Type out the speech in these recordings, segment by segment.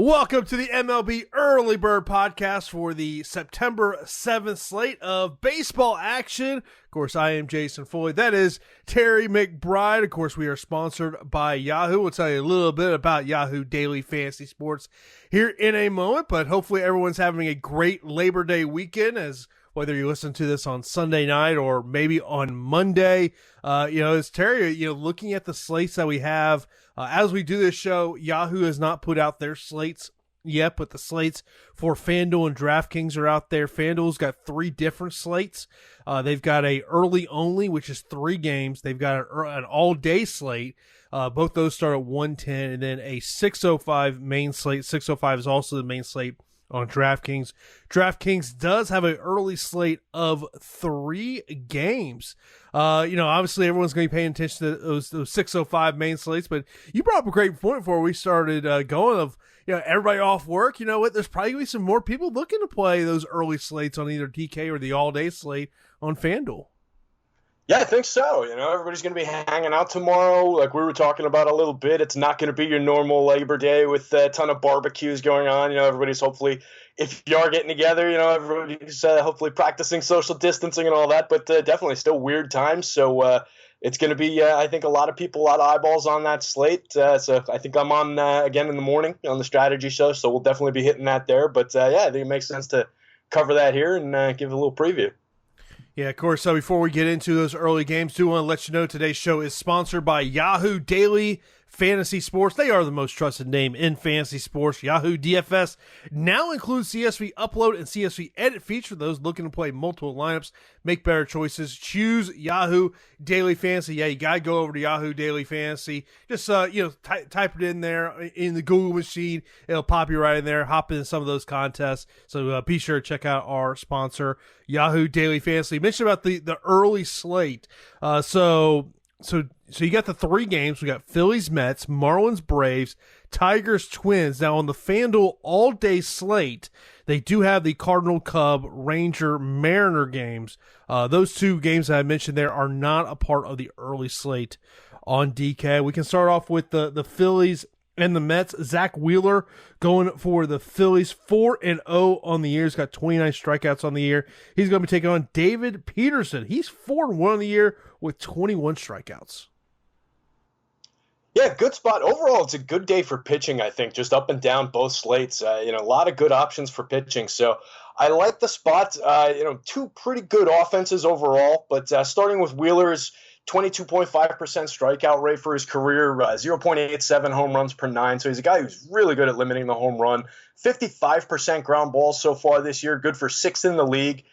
Welcome to the MLB Early Bird Podcast for the September 7th slate of baseball action. Of course, I am Jason Foley. That is Terry McBride. Of course, we are sponsored by Yahoo. We'll tell you a little bit about Yahoo Daily Fantasy Sports here in a moment, but hopefully everyone's having a great Labor Day weekend, as whether you listen to this on Sunday night or maybe on Monday. As Terry, looking at the slates that we have, as we do this show, Yahoo has not put out their slates yet, but the slates for FanDuel and DraftKings are out there. FanDuel's got 3 different slates. They've got a early only, which is 3 games. They've got an all-day slate. Both those start at 1:10, and then a 6:05 main slate. 6:05 is also the main slate on DraftKings. DraftKings does have an early slate of 3 games. Obviously everyone's going to be paying attention to those 6:05 main slates, but you brought up a great point before we started going of, everybody off work. You know what? There's probably going to be some more people looking to play those early slates on either DK or the all-day slate on FanDuel. Yeah, I think so. Everybody's going to be hanging out tomorrow. Like we were talking about a little bit, it's not going to be your normal Labor Day with a ton of barbecues going on. Everybody's hopefully, if you are getting together, everybody's hopefully practicing social distancing and all that, but definitely still weird times. So it's going to be, I think, a lot of people, a lot of eyeballs on that slate. So I think I'm on again in the morning on the strategy show, so we'll definitely be hitting that there. But I think it makes sense to cover that here and give a little preview. Yeah, of course. So before we get into those early games, do want to let you know today's show is sponsored by Yahoo Daily Fantasy Sports. They are the most trusted name in fantasy sports. Yahoo DFS now includes CSV upload and CSV edit feature for those looking to play multiple lineups, make better choices. Choose Yahoo Daily Fantasy. Yeah, you got to go over to Yahoo Daily Fantasy. Just, type it in there in the Google machine. It'll pop you right in there. Hop in some of those contests. So be sure to check out our sponsor, Yahoo Daily Fantasy. You mentioned about the early slate. So you got the 3 games. We got Phillies, Mets, Marlins, Braves, Tigers, Twins. Now on the FanDuel all-day slate, they do have the Cardinal, Cub, Ranger, Mariner games. Those 2 games that I mentioned there are not a part of the early slate on DK. We can start off with the Phillies and the Mets. Zach Wheeler going for the Phillies, 4-0 on the year. He's got 29 strikeouts on the year. He's going to be taking on David Peterson. He's 4-1 on the year with 21 strikeouts. Yeah, good spot. Overall, it's a good day for pitching, I think, just up and down both slates. A lot of good options for pitching. So I like the spot. 2 pretty good offenses overall, but starting with Wheeler's 22.5% strikeout rate for his career, 0.87 home runs per 9. So he's a guy who's really good at limiting the home run. 55% ground balls so far this year, good for 6th in the league.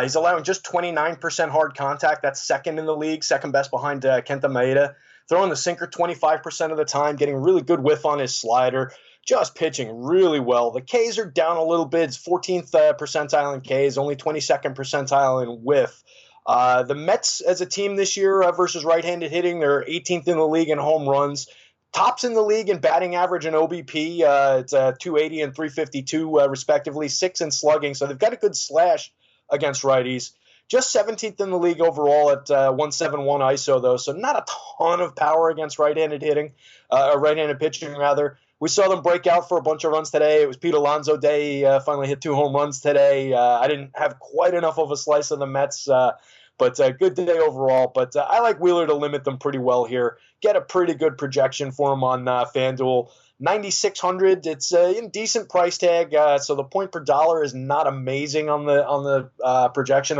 He's allowing just 29% hard contact. That's 2nd in the league, second best behind Kenta Maeda. Throwing the sinker 25% of the time, getting really good whiff on his slider, just pitching really well. The Ks are down a little bit. It's 14th percentile in Ks, only 22nd percentile in whiff. The Mets as a team this year versus right-handed hitting, they're 18th in the league in home runs. Tops in the league in batting average and OBP. It's 280 and 352 respectively, 6 in slugging. So they've got a good slash against righties. Just 17th in the league overall at 171 ISO, though, so not a ton of power against right-handed hitting, or right-handed pitching, rather. We saw them break out for a bunch of runs today. It was Pete Alonso Day. He finally hit 2 home runs today. I didn't have quite enough of a slice of the Mets, but good day overall. But I like Wheeler to limit them pretty well here. Get a pretty good projection for him on FanDuel. 9,600. It's a decent price tag. So the point per dollar is not amazing on the projection.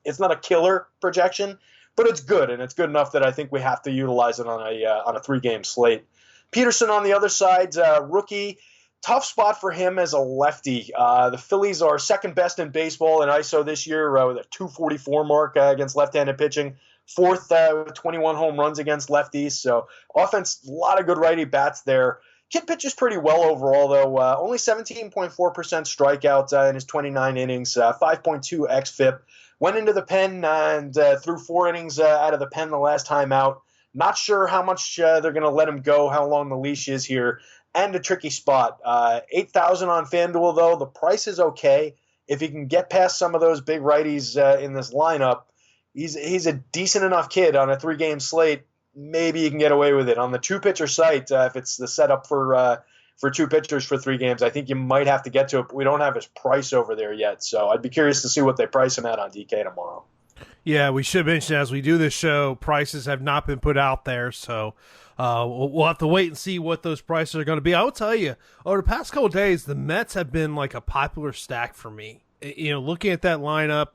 It's not a killer projection, but it's good, and it's good enough that I think we have to utilize it on a 3-game slate. Peterson on the other side, rookie. Tough spot for him as a lefty. The Phillies are 2nd best in baseball in ISO this year with a 244 mark against left-handed pitching. 4th with 21 home runs against lefties. So offense, a lot of good righty bats there. Kid pitches pretty well overall, though. Only 17.4% strikeouts in his 29 innings, 5.2 xFIP. Went into the pen and threw 4 innings out of the pen the last time out. Not sure how much they're going to let him go, how long the leash is here. And a tricky spot. 8,000 on FanDuel, though. The price is okay. If he can get past some of those big righties in this lineup, he's a decent enough kid on a 3-game slate. Maybe you can get away with it. On the 2-pitcher site, if it's the setup for for 2 pitchers for 3 games. I think you might have to get to it, but we don't have his price over there yet. So I'd be curious to see what they price him at on DK tomorrow. Yeah, we should mention as we do this show, prices have not been put out there, so we'll have to wait and see what those prices are going to be. I will tell you, over the past couple of days, the Mets have been like a popular stack for me. Looking at that lineup,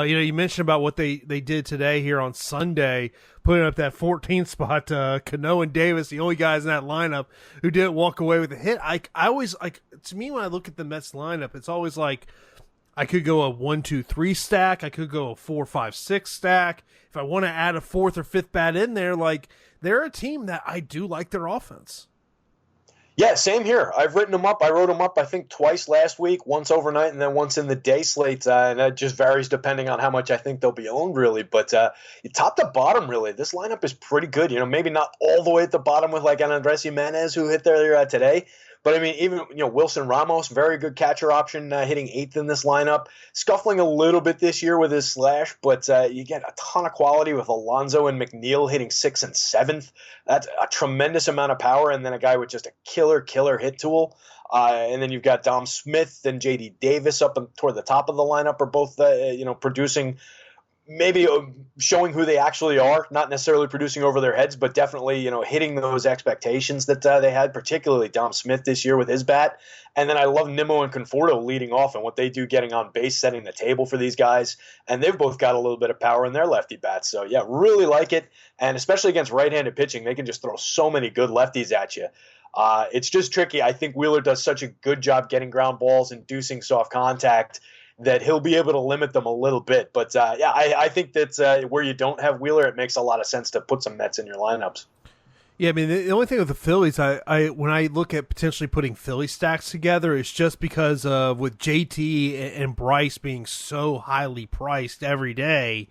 you mentioned about what they did today here on Sunday, putting up that 14th spot. Cano and Davis, the only guys in that lineup who didn't walk away with a hit. I always like, to me, when I look at the Mets lineup, it's always like I could go a 1, 2, 3 stack. I could go a 4, 5, 6 stack. If I want to add a 4th or 5th bat in there, like they're a team that I do like their offense. Yeah, same here. I've written them up. I wrote them up, I think, twice last week, once overnight and then once in the day slate. And that just varies depending on how much I think they'll be owned, really. But top to bottom, really, this lineup is pretty good. Maybe not all the way at the bottom with like an Andres Jimenez who hit there today. But, I mean, even, Wilson Ramos, very good catcher option, hitting 8th in this lineup. Scuffling a little bit this year with his slash, but you get a ton of quality with Alonso and McNeil hitting 6th and 7th. That's a tremendous amount of power, and then a guy with just a killer hit tool. And then you've got Dom Smith and J.D. Davis up toward the top of the lineup are both, producing – maybe showing who they actually are, not necessarily producing over their heads, but definitely, hitting those expectations that they had, particularly Dom Smith this year with his bat. And then I love Nimmo and Conforto leading off and what they do getting on base, setting the table for these guys. And they've both got a little bit of power in their lefty bats. So, yeah, really like it. And especially against right-handed pitching, they can just throw so many good lefties at you. It's just tricky. I think Wheeler does such a good job getting ground balls, inducing soft contact, that he'll be able to limit them a little bit. But, I think that where you don't have Wheeler, it makes a lot of sense to put some Mets in your lineups. Yeah, I mean, the only thing with the Phillies, I when I look at potentially putting Philly stacks together, it's just because of with JT and Bryce being so highly priced every day,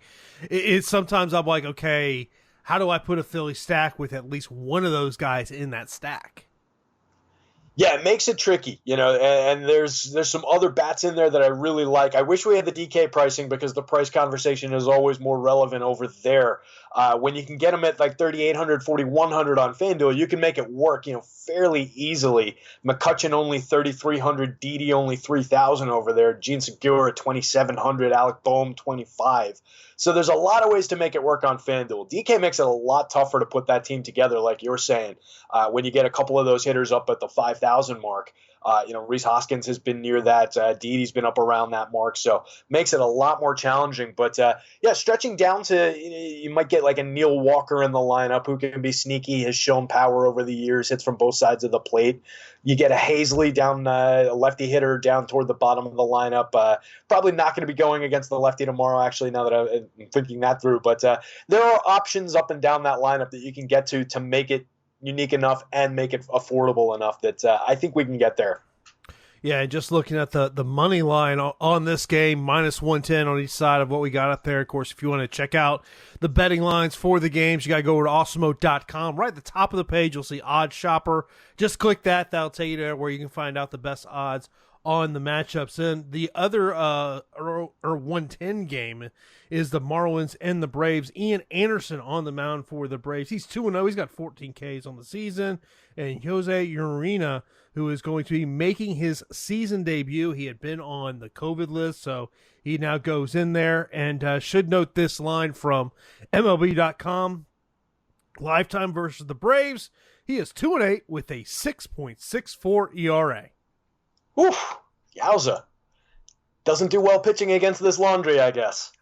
it's sometimes I'm like, okay, how do I put a Philly stack with at least one of those guys in that stack? Yeah, it makes it tricky, and there's some other bats in there that I really like. I wish we had the DK pricing because the price conversation is always more relevant over there. When you can get them at like 3,800, 4,100 on FanDuel, you can make it work, fairly easily. McCutcheon only 3,300, Didi only 3,000 over there, Gene Segura 2,700, Alec Boehm 25. So there's a lot of ways to make it work on FanDuel. DK makes it a lot tougher to put that team together, like you're saying, when you get a couple of those hitters up at the 5,000 mark. Rhys Hoskins has been near that. Didi's been up around that mark, so makes it a lot more challenging. But, stretching down to you might get like a Neil Walker in the lineup who can be sneaky, has shown power over the years, hits from both sides of the plate. You get a Hazley down, a lefty hitter down toward the bottom of the lineup. Probably not going to be going against the lefty tomorrow, actually, now that I'm thinking that through. But there are options up and down that lineup that you can get to make it unique enough and make it affordable enough that I think we can get there. Yeah, just looking at the money line on this game, minus 110 on each side of what we got up there. Of course, if you want to check out the betting lines for the games, you got to go over to Awesemo.com. Right at the top of the page, you'll see Odds Shopper. Just click that. That'll take you to where you can find out the best odds on the matchups. And the other 110 game is the Marlins and the Braves. Ian Anderson on the mound for the Braves. He's 2-0. He's got 14 Ks on the season. And Jose Urena, who is going to be making his season debut. He had been on the COVID list, so he now goes in there. And should note this line from MLB.com. Lifetime versus the Braves. He is 2-8 with a 6.64 ERA. Oof, yowza. Doesn't do well pitching against this laundry, I guess.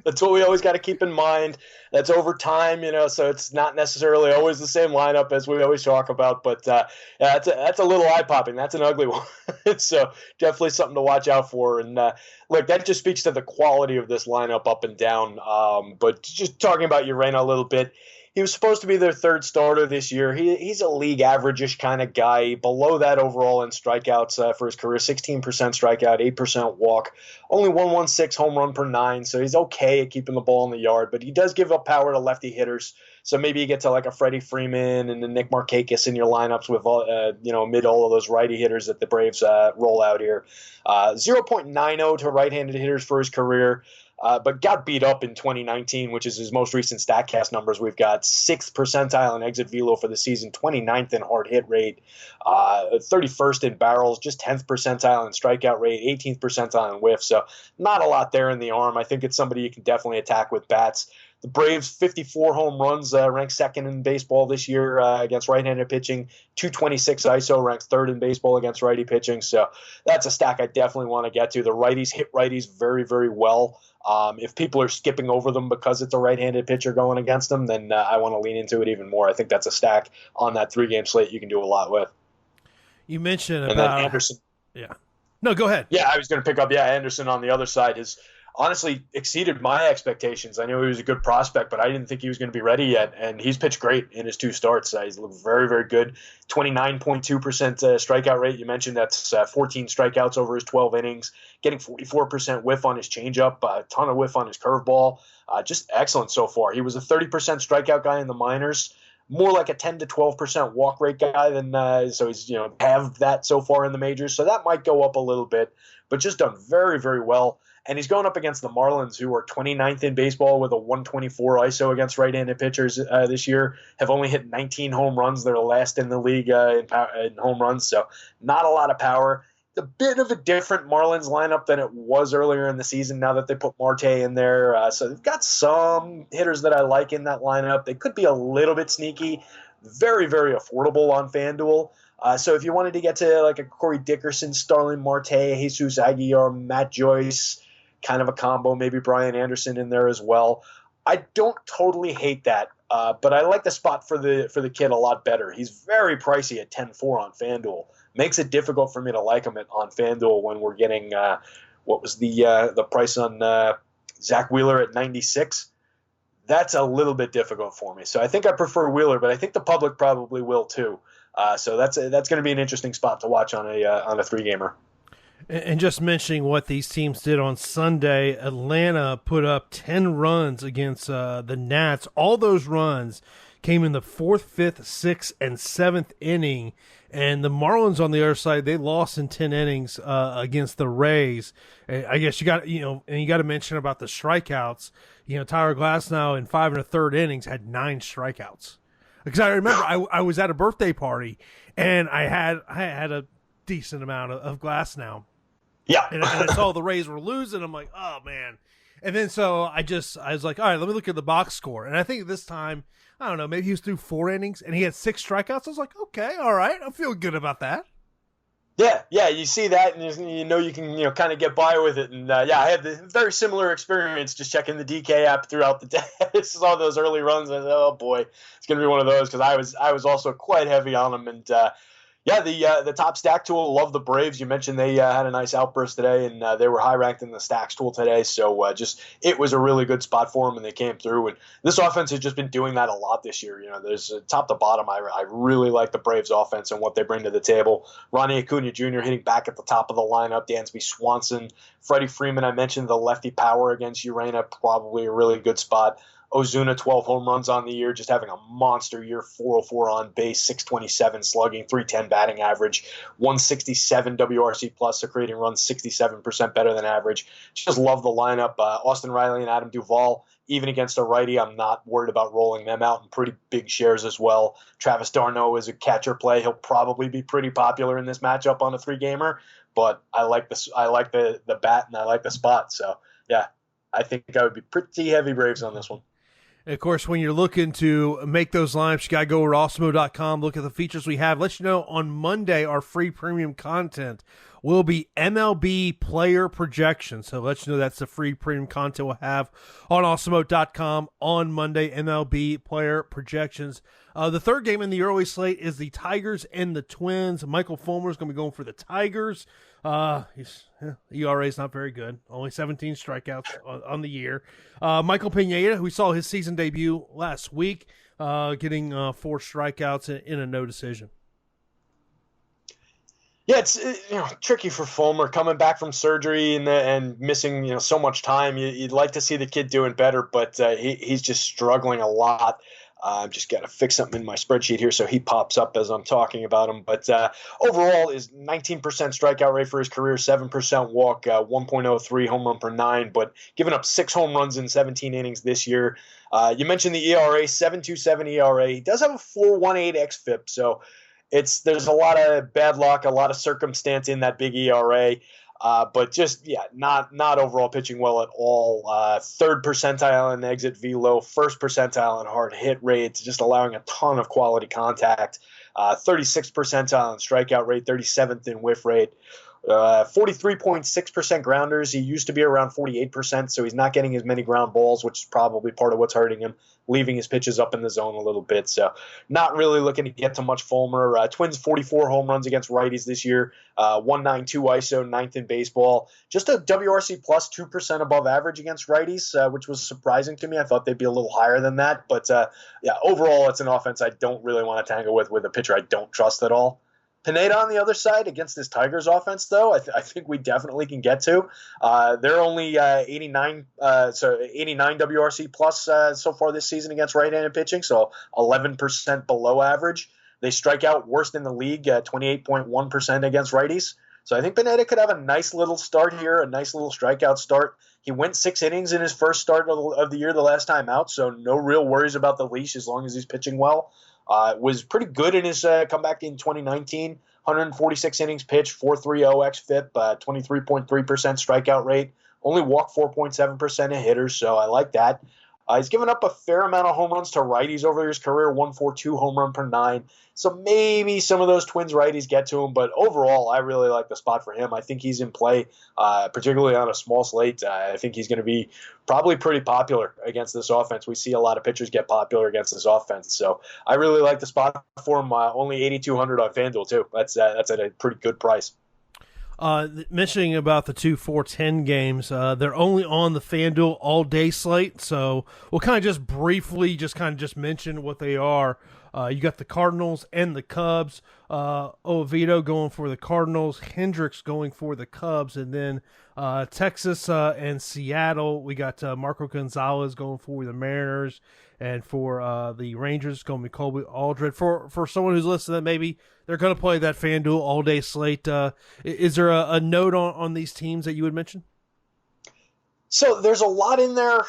That's what we always got to keep in mind. That's over time, so it's not necessarily always the same lineup as we always talk about. But that's a little eye-popping. That's an ugly one. So definitely something to watch out for. And look, that just speaks to the quality of this lineup up and down. But just talking about Urena a little bit, he was supposed to be their third starter this year. He's a league average-ish kind of guy. Below that overall in strikeouts for his career, 16% strikeout, 8% walk, only 116 home run per 9. So he's okay at keeping the ball in the yard, but he does give up power to lefty hitters. So maybe you get to like a Freddie Freeman and a Nick Markakis in your lineups with amid all of those righty hitters that the Braves roll out here. 0.90 to right-handed hitters for his career. but got beat up in 2019, which is his most recent StatCast numbers. We've got 6th percentile in exit velo for the season, 29th in hard hit rate, 31st in barrels, just 10th percentile in strikeout rate, 18th percentile in whiff. So not a lot there in the arm. I think it's somebody you can definitely attack with bats. The Braves, 54 home runs, ranked second in baseball this year against right-handed pitching. 226 ISO, ranks third in baseball against righty pitching. So that's a stack I definitely want to get to. The righties hit righties very, very well. If people are skipping over them because it's a right-handed pitcher going against them, then I want to lean into it even more. I think that's a stack on that 3-game slate you can do a lot with. You mentioned and about then Anderson. Yeah. No, go ahead. Yeah, I was going to pick up, Anderson on the other side has honestly exceeded my expectations. I knew he was a good prospect, but I didn't think he was going to be ready yet, and he's pitched great in his 2 starts. He's looked very, very good. 29.2% strikeout rate. You mentioned that's 14 strikeouts over his 12 innings, getting 44% whiff on his changeup, a ton of whiff on his curveball. Just excellent so far. He was a 30% strikeout guy in the minors, more like a 10 to 12% walk rate guy than so he's halved that so far in the majors. So that might go up a little bit, but just done very, very well. And he's going up against the Marlins, who are 29th in baseball with a 124 ISO against right-handed pitchers this year, have only hit 19 home runs. They're last in the league in home runs, so not a lot of power. It's a bit of a different Marlins lineup than it was earlier in the season now that they put Marte in there. So they've got some hitters that I like in that lineup. They could be a little bit sneaky, very, very affordable on FanDuel. So if you wanted to get to like a Corey Dickerson, Starling Marte, Jesus Aguilar, Matt Joyce, kind of a combo, maybe Brian Anderson in there as well. I don't totally hate that, but I like the spot for the kid a lot better. He's very pricey at 10-4 on FanDuel. Makes it difficult for me to like him on FanDuel when we're getting what was the price on Zach Wheeler at 96. That's a little bit difficult for me. So I think I prefer Wheeler, but I think the public probably will too. So that's going to be an interesting spot to watch on a 3-gamer. And just mentioning what these teams did on Sunday, Atlanta put up 10 runs against the Nats. All those runs came in the 4th, 5th, 6th, and 7th inning. And the Marlins on the other side, they lost in 10 innings against the Rays. And I guess you got to mention about the strikeouts. Tyler Glasnow in 5 1/3 innings had 9 strikeouts. Because I remember I was at a birthday party and I had a decent amount of Glasnow. Yeah. And I saw the Rays were losing. I'm like, oh, man. And then so I was like, all right, let me look at the box score. And I think this time, I don't know, maybe he was through 4 innings and he had 6 strikeouts. I was like, okay, all right. I'm feeling good about that. Yeah, you see that and you can kind of get by with it. And I had the very similar experience just checking the DK app throughout the day. This is all those early runs. And I said, oh boy, it's going to be one of those because I was also quite heavy on them. And the top stack tool, love the Braves. You mentioned they had a nice outburst today, and they were high ranked in the stacks tool today. So it was a really good spot for them, and they came through. And this offense has just been doing that a lot this year. There's top to bottom. I really like the Braves offense and what they bring to the table. Ronnie Acuna Jr. hitting back at the top of the lineup. Dansby Swanson, Freddie Freeman. I mentioned the lefty power against Urena, probably a really good spot. Ozuna, 12 home runs on the year, just having a monster year, 404 on base, 627 slugging, 310 batting average, 167 WRC plus, so creating runs 67% better than average. Just love the lineup. Austin Riley and Adam Duvall, even against a righty, I'm not worried about rolling them out in pretty big shares as well. Travis d'Arnaud is a catcher play. He'll probably be pretty popular in this matchup on a 3-gamer, but I like the bat and I like the spot. So, yeah, I think I would be pretty heavy Braves on this one. And of course, when you're looking to make those lineups, you got to go over to Awesemo.com, look at the features we have. Let you know on Monday, our free premium content will be MLB player projections. So let you know that's the free premium content we'll have on Awesemo.com on Monday, MLB player projections. The third game in the early slate is the Tigers and the Twins. Michael Fulmer is going to be going for the Tigers. ERA is not very good. Only 17 strikeouts on the year. Michael Pineda, who we saw his season debut last week, getting 4 strikeouts in a no decision. Yeah, it's tricky for Fulmer coming back from surgery and missing so much time. You'd like to see the kid doing better, but he's just struggling a lot. I'm just got to fix something in my spreadsheet here so he pops up as I'm talking about him. But overall, is 19% strikeout rate for his career, 7% walk, 1.03 home run per 9, but giving up 6 home runs in 17 innings this year. You mentioned the ERA, 7.27 ERA. He does have a 4.18 xFIP, so there's a lot of bad luck, a lot of circumstance in that big ERA. But just, not overall pitching well at all. Third percentile in exit velo, first percentile in hard hit rates, just allowing a ton of quality contact. 36th percentile in strikeout rate, 37th in whiff rate. 43.6% grounders. He used to be around 48%, so he's not getting as many ground balls, which is probably part of what's hurting him, leaving his pitches up in the zone a little bit. So not really looking to get to much Fulmer. Twins 44 home runs against righties this year, 192 ISO, ninth in baseball. Just a WRC plus 2% above average against righties, which was surprising to me. I thought they'd be a little higher than that. But overall, it's an offense I don't really want to tangle with a pitcher I don't trust at all. Pineda on the other side against this Tigers offense, though, I think we definitely can get to. They're only 89 WRC plus so far this season against right-handed pitching, so 11% below average. They strike out worst in the league at 28.1% against righties. So I think Pineda could have a nice little start here, a nice little strikeout start. He went 6 innings in his first start of the year the last time out, so no real worries about the leash as long as he's pitching well. Was pretty good in his comeback in 2019. 146 innings pitched, 4.30 xFIP, 23.3% strikeout rate. Only walked 4.7% of hitters, so I like that. He's given up a fair amount of home runs to righties over his career, 1.42 home run per 9. So maybe some of those Twins righties get to him, but overall, I really like the spot for him. I think he's in play, particularly on a small slate. I think he's going to be probably pretty popular against this offense. We see a lot of pitchers get popular against this offense, so I really like the spot for him. Only 8,200 on FanDuel too. That's at a pretty good price. Mentioning about the 2-4-10 games, they're only on the FanDuel all-day slate, so we'll kind of just briefly just mention what they are. You got the Cardinals and the Cubs. Oviedo going for the Cardinals, Hendricks going for the Cubs, and then Texas and Seattle. We got Marco Gonzalez going for the Mariners, and for the Rangers going to be Colby Aldred. For someone who's listening, maybe they're going to play that FanDuel all-day slate. Is there a note on these teams that you would mention? So there's a lot in there.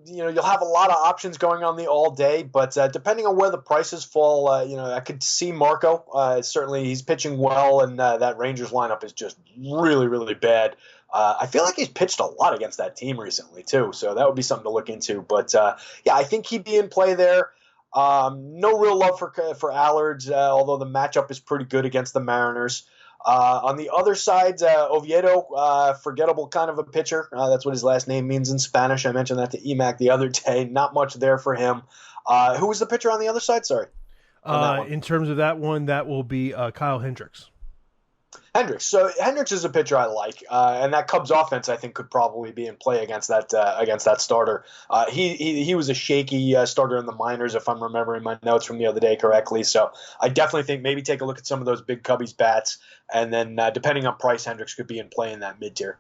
You'll have a lot of options going on the all day, but depending on where the prices fall, I could see Marco. Certainly he's pitching well, and that Rangers lineup is just really, really bad. I feel like he's pitched a lot against that team recently too, so that would be something to look into. But I think he'd be in play there. No real love for Allard, although the matchup is pretty good against the Mariners. On the other side, Oviedo, forgettable kind of a pitcher. That's what his last name means in Spanish. I mentioned that to EMAC the other day. Not much there for him. Who was the pitcher on the other side? Sorry. In terms of that one, that will be Kyle Hendricks. Hendricks. So Hendricks is a pitcher I like, and that Cubs offense I think could probably be in play against that starter. He was a shaky starter in the minors, if I'm remembering my notes from the other day correctly. So I definitely think maybe take a look at some of those big Cubbies bats, and then depending on price, Hendricks could be in play in that mid tier.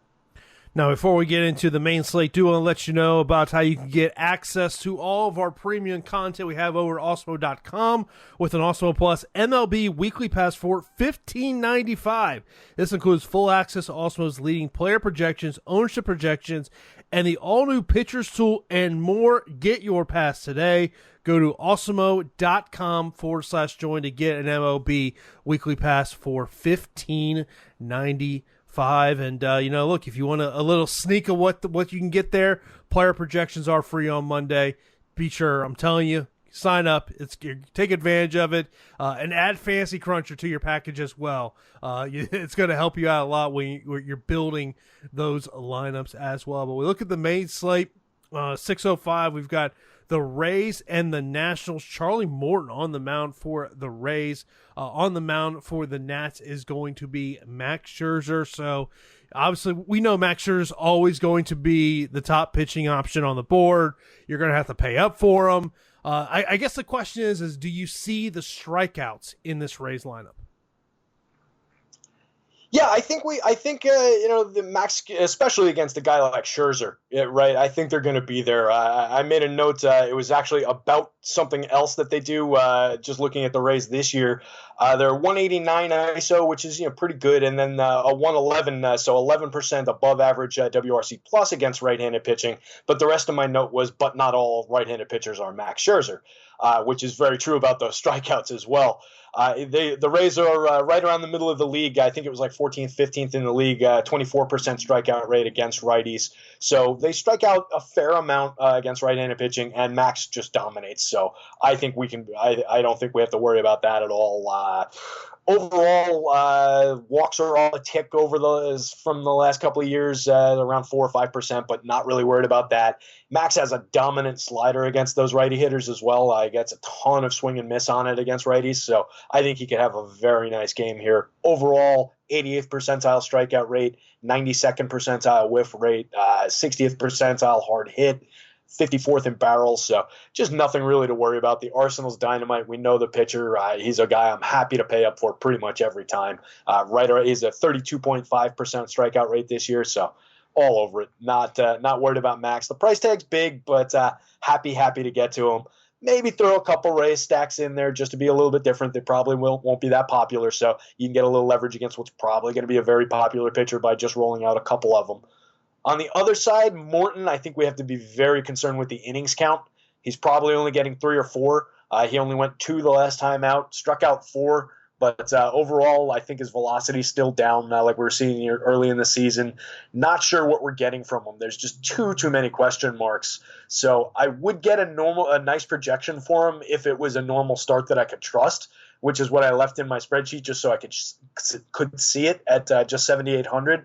Now, before we get into the main slate, do want to let you know about how you can get access to all of our premium content we have over at Awesemo.com with an Awesemo Plus MLB Weekly Pass for $15.95. This includes full access to Awesemo's leading player projections, ownership projections, and the all-new pitchers tool and more. Get your pass today. Go to Awesemo.com/join to get an MLB Weekly Pass for $15.95. And look, if you want a little sneak of what you can get there, player projections are free on Monday. Be sure, I'm telling you, sign up. Take advantage of it, and add Fantasy Cruncher to your package as well. It's going to help you out a lot when you're building those lineups as well. But we look at the main slate, 6:05. We've got the Rays and the Nationals. Charlie Morton on the mound for the Rays. On the mound for the Nats is going to be Max Scherzer. So obviously we know Max Scherzer is always going to be the top pitching option on the board. You're going to have to pay up for him. I guess the question is do you see the strikeouts in this Rays lineup? Yeah, I think the Max, especially against a guy like Scherzer, right? I think they're going to be there. I made a note. It was actually about something else that they do. Just looking at the Rays this year, they're 189 ISO, which is pretty good, and then a 111, so 11% above average WRC plus against right-handed pitching. But the rest of my note was, but not all right-handed pitchers are Max Scherzer, which is very true about those strikeouts as well. The Rays are right around the middle of the league. I think it was like 14th, 15th in the league, 24% strikeout rate against righties. So they strike out a fair amount against right-handed pitching, and Max just dominates. So I think we can. I don't think we have to worry about that at all. Overall, walks are all a tick from the last couple of years, around 4 or 5%, but not really worried about that. Max has a dominant slider against those righty hitters as well. He gets a ton of swing and miss on it against righties, so I think he could have a very nice game here. Overall, 88th percentile strikeout rate, 92nd percentile whiff rate, 60th percentile hard hit, 54th in barrels, so just nothing really to worry about. The Arsenal's dynamite. We know the pitcher. He's a guy I'm happy to pay up for pretty much every time. He's a 32.5% strikeout rate this year, so all over it. Not worried about Max. The price tag's big, but happy to get to him. Maybe throw a couple Rays stacks in there just to be a little bit different. They probably won't be that popular, so you can get a little leverage against what's probably going to be a very popular pitcher by just rolling out a couple of them. On the other side, Morton, I think we have to be very concerned with the innings count. He's probably only getting 3 or 4. He only went 2 the last time out, struck out 4. But overall, I think his velocity is still down like we were seeing here early in the season. Not sure what we're getting from him. There's just too many question marks. So I would get a nice projection for him if it was a normal start that I could trust, which is what I left in my spreadsheet just so I could see it at just 7,800.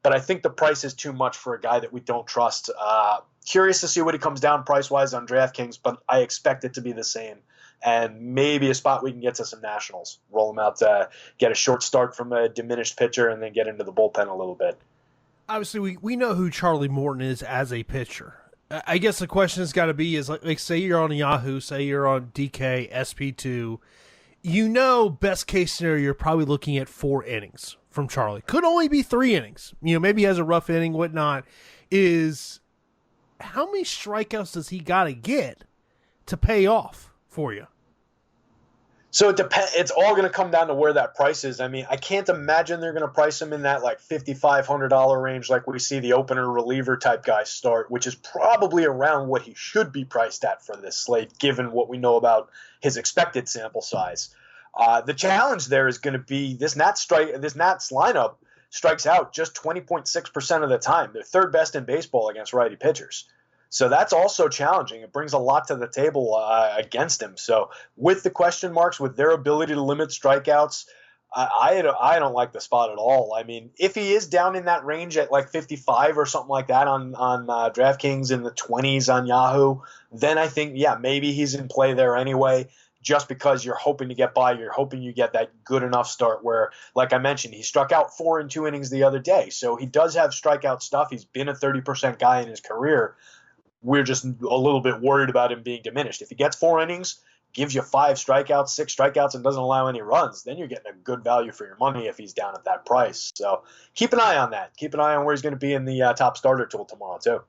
But I think the price is too much for a guy that we don't trust. Curious to see what he comes down price-wise on DraftKings, but I expect it to be the same. And maybe a spot we can get to some nationals. Roll him out, get a short start from a diminished pitcher, and then get into the bullpen a little bit. Obviously, we know who Charlie Morton is as a pitcher. I guess the question has got to be is, like, say you're on Yahoo, say you're on DK, SP2, best case scenario, you're probably looking at 4 innings from Charlie. Could only be 3 innings. Maybe he has a rough inning, whatnot. Is how many strikeouts does he got to get to pay off for you? So it depends. It's all going to come down to where that price is. I mean, I can't imagine they're going to price him in that like $5,500 range like we see the opener reliever type guys start, which is probably around what he should be priced at for this slate, given what we know about his expected sample size. The challenge there is going to be this Nats lineup strikes out just 20.6% of the time. They're third best in baseball against righty pitchers. So that's also challenging. It brings a lot to the table against him. So with the question marks, with their ability to limit strikeouts, I don't like the spot at all. I mean, if he is down in that range at like 55 or something like that on DraftKings, in the 20s on Yahoo, then I think, yeah, maybe he's in play there anyway, just because you're hoping to get by. You're hoping you get that good enough start where, like I mentioned, he struck out 4 in 2 innings the other day. So he does have strikeout stuff. He's been a 30% guy in his career. We're just a little bit worried about him being diminished. If he gets 4 innings, gives you 5 strikeouts, 6 strikeouts, and doesn't allow any runs, then you're getting a good value for your money if he's down at that price. So keep an eye on that. Keep an eye on where he's going to be in the top starter tool tomorrow, too.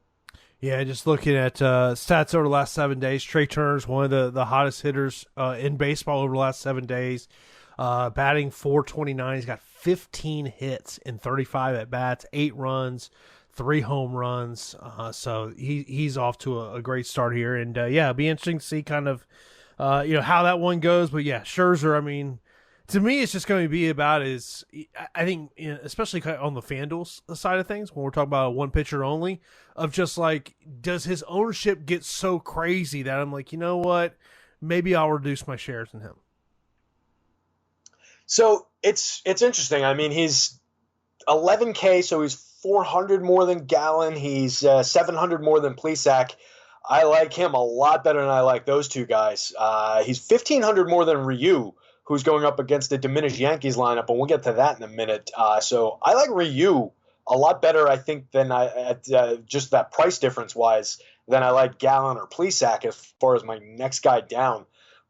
Yeah, just looking at stats over the last 7 days, Trey Turner's one of the hottest hitters in baseball over the last 7 days. Batting .429. He's got 15 hits in 35 at-bats, 8 runs, 3 home runs. So he's off to a great start here. And, it'll be interesting to see kind of, how that one goes. But, yeah, Scherzer, I mean, to me, it's just going to be about I think, especially on the FanDuel side of things, when we're talking about a one pitcher only, of just like, does his ownership get so crazy that I'm like, you know what, maybe I'll reduce my shares in him. So it's interesting. I mean, he's 11K, so he's 400 more than Gallen. He's 700 more than Plesac. I like him a lot better than I like those two guys. He's 1,500 more than Ryu, who's going up against the diminished Yankees lineup, and we'll get to that in a minute. So I like Ryu a lot better, I think, than just that price difference-wise, than I like Gallen or Plesac as far as my next guy down.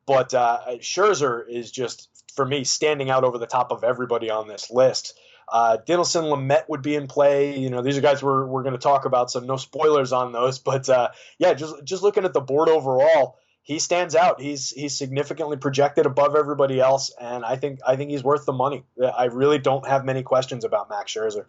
But Scherzer is just, for me, standing out over the top of everybody on this list. Denison Lumet would be in play. These are guys we're going to talk about, so no spoilers on those. But just looking at the board overall, he stands out. He's significantly projected above everybody else, and I think he's worth the money. I really don't have many questions about Max Scherzer.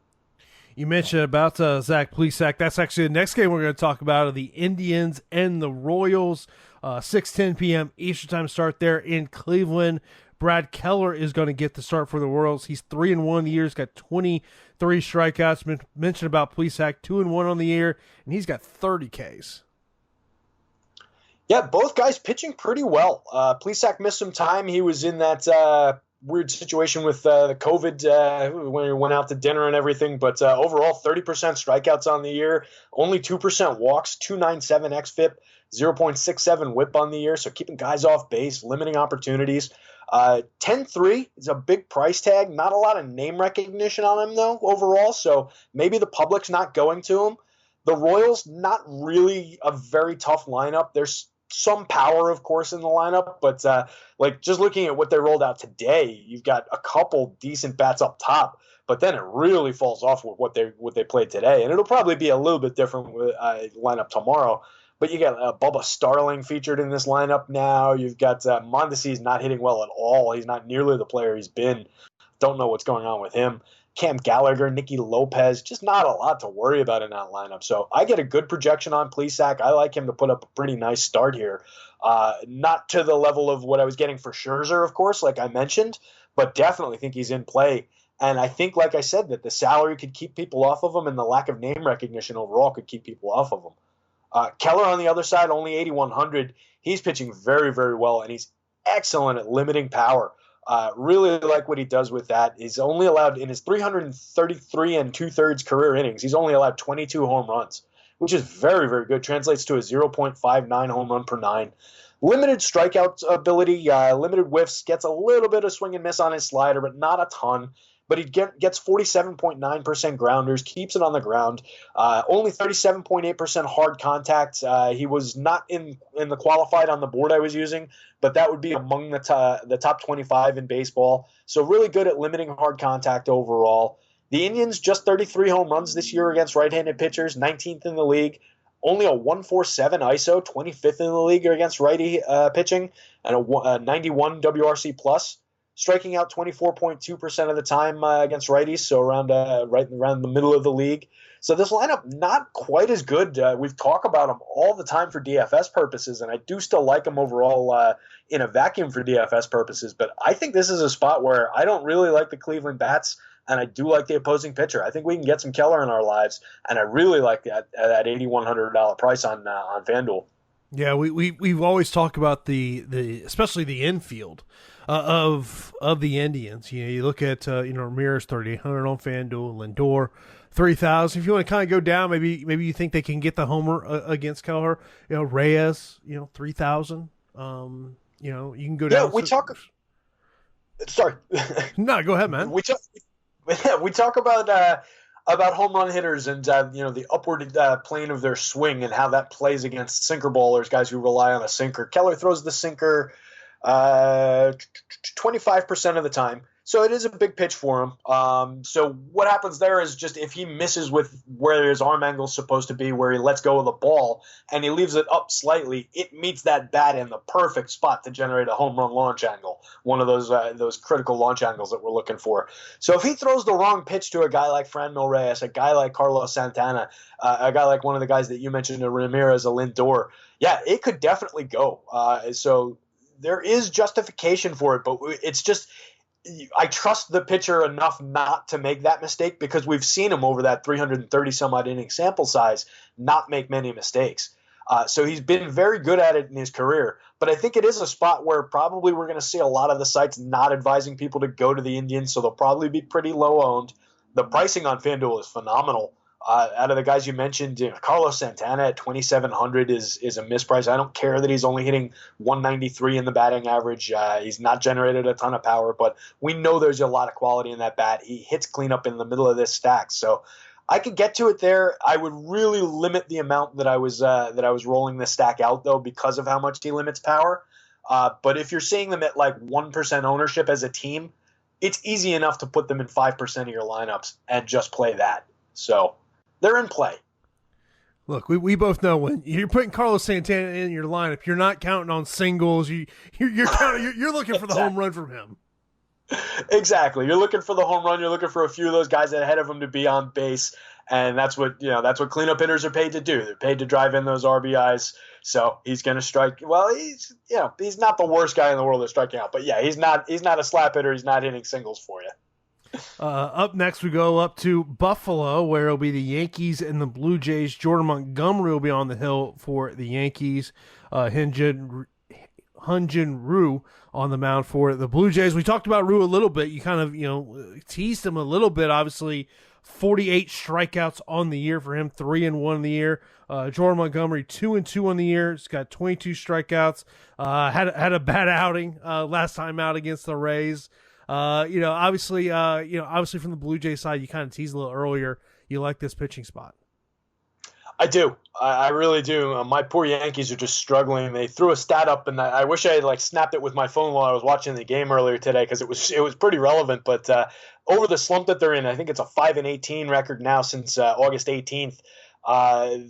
You mentioned about Zach Plesac. That's actually the next game we're going to talk about, of the Indians and the Royals. 6:10 p.m. Eastern time start there in Cleveland. Brad Keller is going to get the start for the Royals. He's 3-1 on the year. He's got 23 strikeouts. Mentioned about Plesac, 2-1 on the year, and he's got 30 Ks. Yeah, both guys pitching pretty well. Plesac missed some time. He was in that weird situation with the COVID when he went out to dinner and everything. But overall, 30% strikeouts on the year, only 2% walks, 2.97 xFIP, 0.67 whip on the year. So keeping guys off base, limiting opportunities. 10-3 is a big price tag. Not a lot of name recognition on him, though, overall. So maybe the public's not going to him. The Royals, not really a very tough lineup. There's some power, of course, in the lineup, but just looking at what they rolled out today, you've got a couple decent bats up top, but then it really falls off with what they played today, and it'll probably be a little bit different with lineup tomorrow. But you got Bubba Starling featured in this lineup now. You've got Mondesi's not hitting well at all. He's not nearly the player he's been. Don't know what's going on with him. Cam Gallagher, Nicky Lopez, just not a lot to worry about in that lineup. So I get a good projection on Plesac. I like him to put up a pretty nice start here. Not to the level of what I was getting for Scherzer, of course, like I mentioned, but definitely think he's in play. And I think, like I said, that the salary could keep people off of him, and the lack of name recognition overall could keep people off of him. Keller on the other side, only 8,100. He's pitching very, very well, and he's excellent at limiting power. Really like what he does with that. He's only allowed, in his 333 and 2/3 career innings, he's only allowed 22 home runs, which is very, very good. Translates to a 0.59 home run per 9. Limited strikeout ability, limited whiffs, gets a little bit of swing and miss on his slider, but not a ton. But he gets 47.9% grounders, keeps it on the ground, only 37.8% hard contact. He was not in the qualified on the board I was using, but that would be among the top 25 in baseball. So really good at limiting hard contact overall. The Indians, just 33 home runs this year against right-handed pitchers, 19th in the league. Only a 147 ISO, 25th in the league against righty pitching, and a 91 WRC plus. Striking out 24.2% of the time against righties, so around the middle of the league. So this lineup not quite as good. We've talked about them all the time for DFS purposes, and I do still like them overall in a vacuum for DFS purposes. But I think this is a spot where I don't really like the Cleveland bats, and I do like the opposing pitcher. I think we can get some Keller in our lives, and I really like that $8,100 price on FanDuel. Yeah, we've always talked about the especially the infield of the Indians. You look at Ramirez 3,800 on FanDuel, Lindor 3,000. If you want to kind of go down, maybe you think they can get the homer against Keller. Reyes 3,000. You can go down. Yeah, we talk. Sorry. No, go ahead, man. We talk about home run hitters and the upward plane of their swing and how that plays against sinker ballers, guys who rely on a sinker. Keller throws the sinker 25% of the time, so it is a big pitch for him. So what happens there is just if he misses with where his arm angle is supposed to be, where he lets go of the ball and he leaves it up slightly, it meets that bat in the perfect spot to generate a home run launch angle, one of those critical launch angles that we're looking for. So if he throws the wrong pitch to a guy like Franmil Reyes, a guy like Carlos Santana, a guy like one of the guys that you mentioned, a Ramirez, a Lindor, yeah, it could definitely go. So there is justification for it, but it's just I trust the pitcher enough not to make that mistake because we've seen him over that 330 some odd inning sample size not make many mistakes. So he's been very good at it in his career. But I think it is a spot where probably we're going to see a lot of the sites not advising people to go to the Indians, so they'll probably be pretty low owned. The pricing on FanDuel is phenomenal. Out of the guys you mentioned, Carlos Santana at 2,700 is a misprice. I don't care that he's only hitting 193 in the batting average. He's not generated a ton of power, but we know there's a lot of quality in that bat. He hits cleanup in the middle of this stack, so I could get to it there. I would really limit the amount that I was rolling this stack out though because of how much he limits power. But if you're seeing them at like 1% ownership as a team, it's easy enough to put them in 5% of your lineups and just play that. So they're in play. Look, we both know when you're putting Carlos Santana in your lineup, you're not counting on singles. You're looking for the home run from him. Exactly. You're looking for the home run. You're looking for a few of those guys ahead of him to be on base, and that's what cleanup hitters are paid to do. They're paid to drive in those RBIs. So he's going to strike. Well, he's not the worst guy in the world at striking out, but yeah, he's not a slap hitter. He's not hitting singles for you. Up next, we go up to Buffalo, where it'll be the Yankees and the Blue Jays. Jordan Montgomery will be on the hill for the Yankees. Hyun-Jin Ryu on the mound for the Blue Jays. We talked about Ryu a little bit. You kind of, teased him a little bit. Obviously, 48 strikeouts on the year for him, 3-1 in the year. Jordan Montgomery, 2-2 on the year. He's got 22 strikeouts. Had a bad outing last time out against the Rays. Obviously from the Blue Jays side, you kind of teased a little earlier. You like this pitching spot. I do. I really do. My poor Yankees are just struggling. They threw a stat up, and I wish I had snapped it with my phone while I was watching the game earlier today because it was pretty relevant. But over the slump that they're in, I think it's a 5-18 record now since August 18th.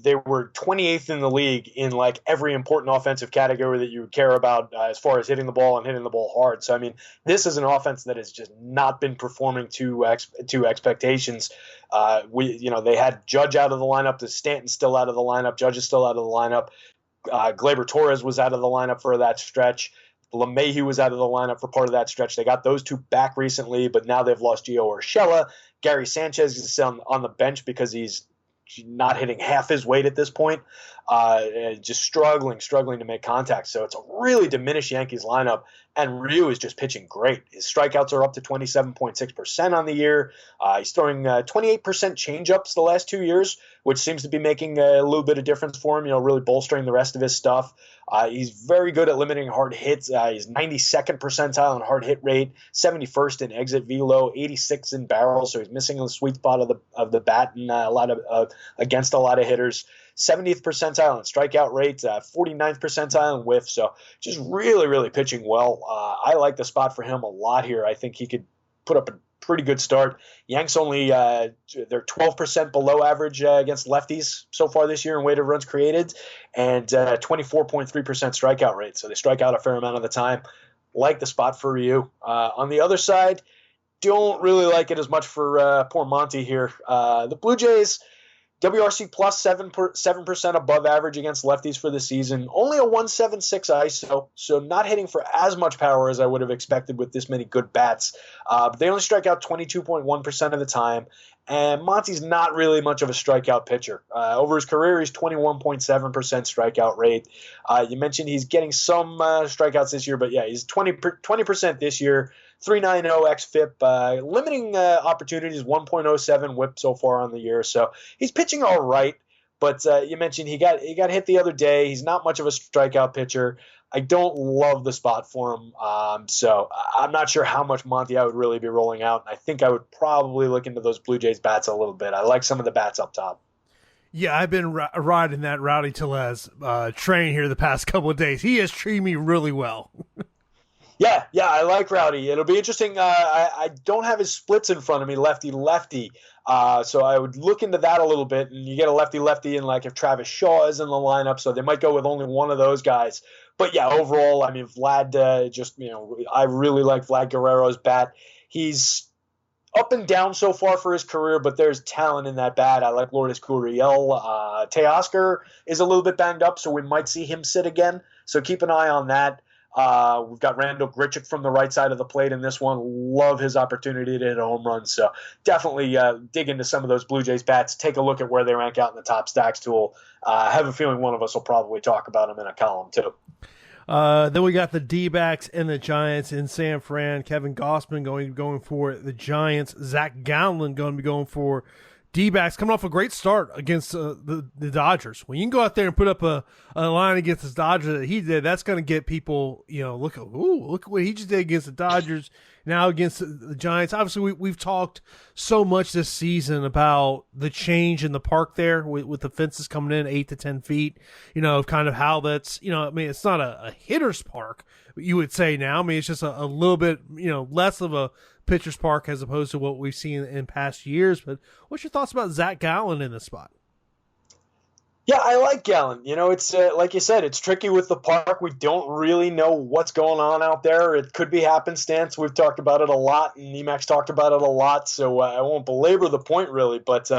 They were 28th in the league in every important offensive category that you would care about as far as hitting the ball and hitting the ball hard. So, I mean, this is an offense that has just not been performing to expectations. They had Judge out of the lineup. The Stanton's still out of the lineup. Judge is still out of the lineup. Gleyber Torres was out of the lineup for that stretch. LeMahieu was out of the lineup for part of that stretch. They got those two back recently, but now they've lost Gio Urshela. Gary Sanchez is on the bench because he's not hitting half his weight at this point, just struggling to make contact. So it's a really diminished Yankees lineup, and Ryu is just pitching great. His strikeouts are up to 27.6% on the year. He's throwing 28% changeups the last 2 years, which seems to be making a little bit of difference for him, really bolstering the rest of his stuff. He's very good at limiting hard hits. He's 92nd percentile in hard hit rate, 71st in exit velo, 86th in barrel. So he's missing the sweet spot of the bat and against a lot of hitters. 70th percentile in strikeout rate, 49th percentile in whiff. So just really, really pitching well. I like the spot for him a lot here. I think he could put up a pretty good start. Yanks only they're 12% below average against lefties so far this year in weighted runs created, and 24.3% strikeout rate. So they strike out a fair amount of the time. Like the spot for Ryu. On the other side, don't really like it as much for poor Monty here. The Blue Jays, WRC plus 7% above average against lefties for the season. Only a 176 ISO, so not hitting for as much power as I would have expected with this many good bats. But they only strike out 22.1% of the time, and Monty's not really much of a strikeout pitcher. Over his career, he's 21.7% strikeout rate. You mentioned he's getting some strikeouts this year, but yeah, he's 20% this year. 3.90 xFIP, limiting opportunities, 1.07 whip so far on the year. So he's pitching all right, but you mentioned he got hit the other day. He's not much of a strikeout pitcher. I don't love the spot for him, so I'm not sure how much Monty I would really be rolling out. I think I would probably look into those Blue Jays bats a little bit. I like some of the bats up top. Yeah, I've been riding that Rowdy Tellez train here the past couple of days. He has treated me really well. Yeah, I like Rowdy. It'll be interesting. I don't have his splits in front of me, lefty-lefty. So I would look into that a little bit. And you get a lefty-lefty, and if Travis Shaw is in the lineup, so they might go with only one of those guys. But yeah, overall, I mean, Vlad, I really like Vlad Guerrero's bat. He's up and down so far for his career, but there's talent in that bat. I like Lourdes Gurriel. Teoscar is a little bit banged up, so we might see him sit again. So keep an eye on that. We've got Randall Grichik from the right side of the plate in this one. Love his opportunity to hit a home run. So definitely dig into some of those Blue Jays bats. Take a look at where they rank out in the top stacks tool. I have a feeling one of us will probably talk about them in a column too. Then we got the D-backs and the Giants in San Fran. Kevin Gossman going for the Giants. Zach Gallen going to be going for D-backs, coming off a great start against the Dodgers. When you can go out there and put up a line against the Dodgers that he did, that's going to get people, look at what he just did against the Dodgers, now against the Giants. Obviously, we've talked so much this season about the change in the park there with the fences coming in 8 to 10 feet, kind of how that's, it's not a hitter's park, you would say now. I mean, it's just a little bit, less of a pitcher's park as opposed to what we've seen in past years. But what's your thoughts about Zach Gallen in this spot? Yeah, I like Gallen. It's like you said, it's tricky with the park. We don't really know what's going on out there. It could be happenstance. We've talked about it a lot, and Emacs talked about it a lot, so I won't belabor the point really, but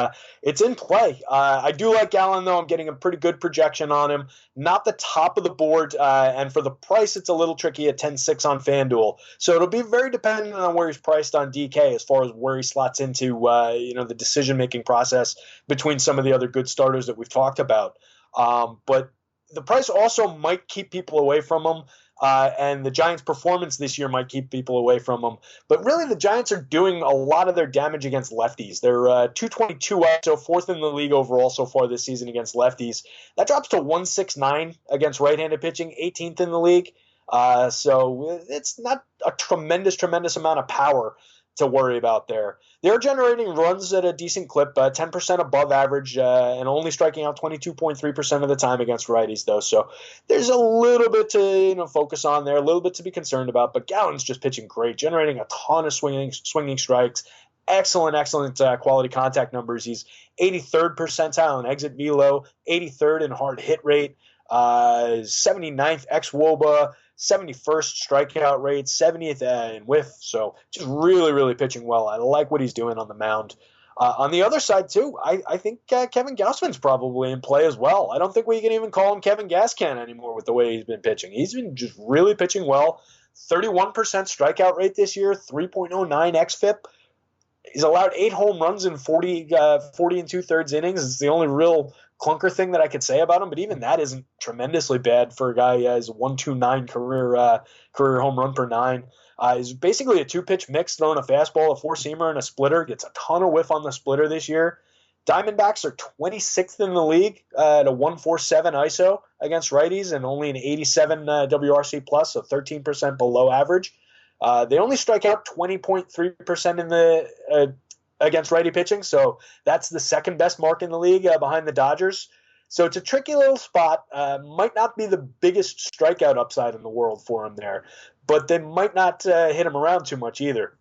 it's in play. I do like Gallen, though. I'm getting a pretty good projection on him. Not the top of the board, and for the price, it's a little tricky at 10-6 on FanDuel. So it'll be very dependent on where he's priced on DK as far as where he slots into the decision-making process between some of the other good starters that we've talked about. But the price also might keep people away from him, and the Giants' performance this year might keep people away from him. But really, the Giants are doing a lot of their damage against lefties. They're 222 ISO, fourth in the league overall so far this season against lefties. That drops to 169 against right-handed pitching, 18th in the league. So it's not a tremendous amount of power to worry about there. They're generating runs at a decent clip, 10% above average, and only striking out 22.3% of the time against righties, though. So there's a little bit to focus on there, a little bit to be concerned about. But Gallen's just pitching great, generating a ton of swinging strikes, excellent quality contact numbers. He's 83rd percentile in exit velo, 83rd in hard hit rate, 79th xWOBA, 71st strikeout rate, 70th in whiff. So just really pitching well. I like what he's doing on the mound. On the other side, too, I think Kevin Gausman's probably in play as well. I don't think we can even call him Kevin Gascan anymore with the way he's been pitching. He's been just really pitching well. 31% strikeout rate this year, 3.09 xFIP. He's allowed 8 home runs in 40 and 2/3 innings. It's the only real clunker thing that I could say about him, but even that isn't tremendously bad for a guy who has 129 career home run per 9. He's basically a 2-pitch mix, throwing a fastball, a 4-seamer, and a splitter. Gets a ton of whiff on the splitter this year. Diamondbacks are 26th in the league at a 147 ISO against righties and only an 87 WRC plus, so 13% below average. They only strike out 20.3% in the against righty pitching, so that's the second best mark in the league behind the Dodgers. So it's a tricky little spot. Might not be the biggest strikeout upside in the world for him there, but they might not hit him around too much either.